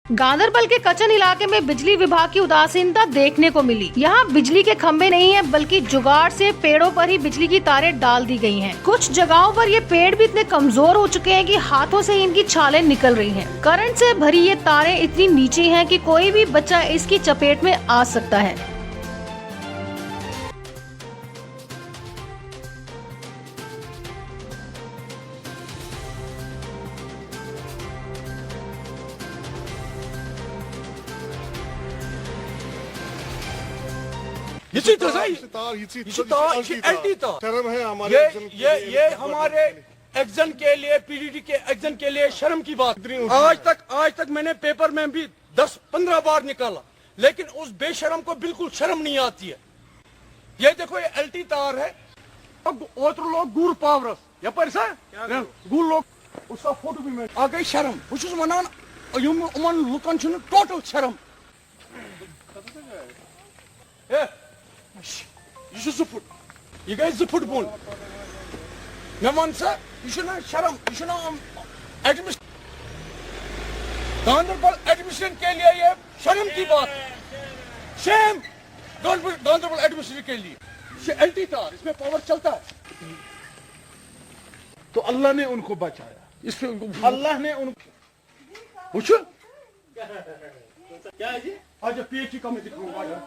गांदरबल के कचन इलाके में बिजली विभाग की उदासीनता देखने को मिली। यहाँ बिजली के खंभे नहीं है, बल्कि जुगाड़ से पेड़ों पर ही बिजली की तारें डाल दी गई हैं। कुछ जगहों पर ये पेड़ भी इतने कमजोर हो चुके हैं कि हाथों से इनकी छालें निकल रही हैं। करंट से भरी ये तारें इतनी नीचे हैं कि कोई भी बच्चा इसकी चपेट में आ सकता है। शर्म है हमारे ये हमारे एग्जन के लिए, पीडीडी के एग्जन के लिए शर्म की बात। आज तक मैंने पेपर में भी 10-15 बार निकाला, लेकिन उस बेशरम को बिल्कुल शर्म नहीं आती है। ये देखो, ये एलटी तार है। ओत्र लोग गुर पावरस या पैसा गुर लोग उसका फोटो भी मैं आ गई शर्म। बस वनान उमन लुकन टोटल शर्म। ये जुफुट, ये गई जुफुट बोल। मैं वन से ये शर्म, ये गांदरबल एडमिशन के लिए ये शर्म की बात है। शेम गांदरबल एडमिशन के लिए। एलटी तार, इसमें पावर चलता है। तो अल्लाह ने उनको बचाया, इससे अल्लाह ने उनको पूछो क्या है जी। आज पीएचडी का मैं दिखाऊंगा।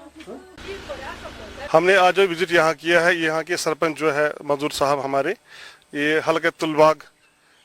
हमने आज जो विजिट यहाँ किया है, यहाँ के सरपंच जो है मंजूर साहब हमारे, ये हल्के तुलबाग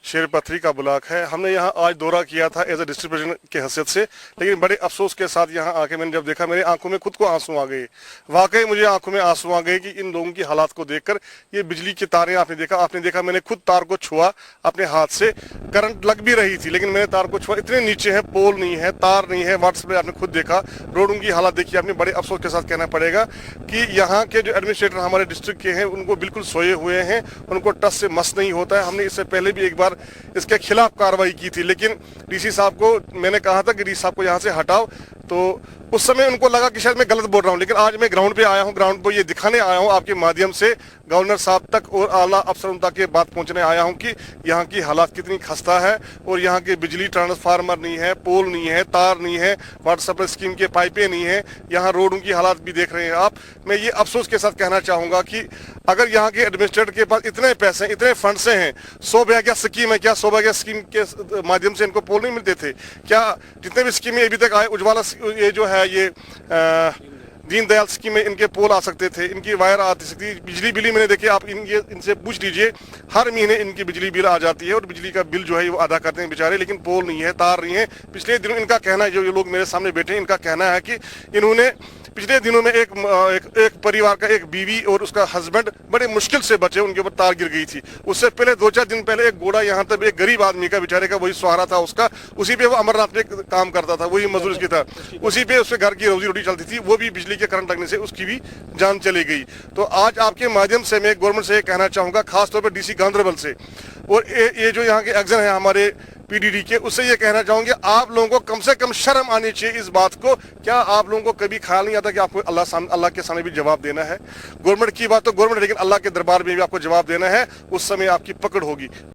शेर पथरी का ब्लॉक है। हमने यहाँ आज दौरा किया था एज ए डिस्ट्रीब्यूशन के हैसियत से, लेकिन बड़े अफसोस के साथ यहाँ आके मैंने जब देखा, मेरे आंखों में खुद को आंसू आ गए। वाकई मुझे आंखों में आंसू आ गए कि इन लोगों की हालात को देखकर। ये बिजली की तारें आपने देखा, मैंने खुद तार को छुआ अपने हाथ से। करंट लग भी रही थी, लेकिन मैंने तार को छुआ। इतने नीचे है, पोल नहीं है, तार नहीं है। व्हाट्सएप पे आपने खुद देखा, रोडों की हालत देखी आपने। बड़े अफसोस के साथ कहना पड़ेगा कि यहाँ के जो एडमिनिस्ट्रेटर हमारे डिस्ट्रिक्ट के हैं, उनको बिल्कुल सोए हुए हैं, उनको टस से मस नहीं होता है। हमने इससे पहले भी एक बार इसके खिलाफ कार्रवाई की थी, लेकिन डीसी साहब को मैंने कहा था कि डीसी साहब को यहाँ से हटाओ, तो उस समय उनको लगा कि शायद मैं गलत बोल रहा हूँ। लेकिन आज मैं ग्राउंड पे आया हूँ, ग्राउंड पे ये दिखाने आया हूँ आपके माध्यम से गवर्नर साहब तक और आला अफसरों तक ये बात पहुँचने आया हूँ कि यहाँ की हालात कितनी खस्ता है। और यहाँ के बिजली ट्रांसफार्मर नहीं है, पोल नहीं है, तार नहीं है, वाटर सप्लाई स्कीम के पाइपें नहीं है। यहाँ रोडों की हालात भी देख रहे हैं आप। मैं ये अफसोस के साथ कहना चाहूँगा कि अगर यहाँ के एडमिनिस्ट्रेटर के पास इतने पैसे, इतने फंड्स हैं, 100 भाग्य स्कीम है, क्या 100 भाग्य स्कीम के माध्यम से इनको पोल नहीं मिलते थे? क्या जितने भी स्कीमें अभी तक आए, उज्ज्वला ये जो है, ये दीनदयाल स्कीम में इनके पोल आ सकते थे, इनकी वायर आ सकती। बिजली बिल मैंने देखे, आप इनसे पूछ लीजिए, हर महीने इनकी बिजली बिल आ जाती है और बिजली का बिल जो है वो अदा करते हैं बेचारे, लेकिन पोल नहीं है, तार नहीं है। पिछले दिनों इनका कहना है, जो ये लोग मेरे सामने बैठे हैं, इनका कहना है कि इन्होंने पिछले दिनों में एक परिवार का, एक बीवी और उसका हस्बैंड बड़े मुश्किल से बचे, उनके ऊपर तार गिर गई थी। उससे पहले 2-4 दिन पहले एक घोड़ा यहाँ तक एक गरीब आदमी का, बेचारे का वही सहारा था उसका, उसी पे वो अमरनाथ में काम करता था, वही मजदूर की था, उसी पे उसके घर की रोजी रोटी चलती थी। वो भी बिजली के करंट लगने से उसकी भी जान चली गई। तो आज आपके माध्यम से मैं गवर्नमेंट से कहना चाहूंगा, खासतौर पर डीसी गांदरबल से और ये जो यहाँ के एग्जन है हमारे पीडीडी के, उससे ये कहना चाहूंगे, आप लोगों को कम से कम शर्म आनी चाहिए इस बात को। क्या आप लोगों को कभी ख्याल नहीं आता कि आपको अल्लाह के सामने भी जवाब देना है? गवर्नमेंट की बात तो गवर्नमेंट, लेकिन अल्लाह के दरबार में भी आपको जवाब देना है। उस समय आपकी पकड़ होगी।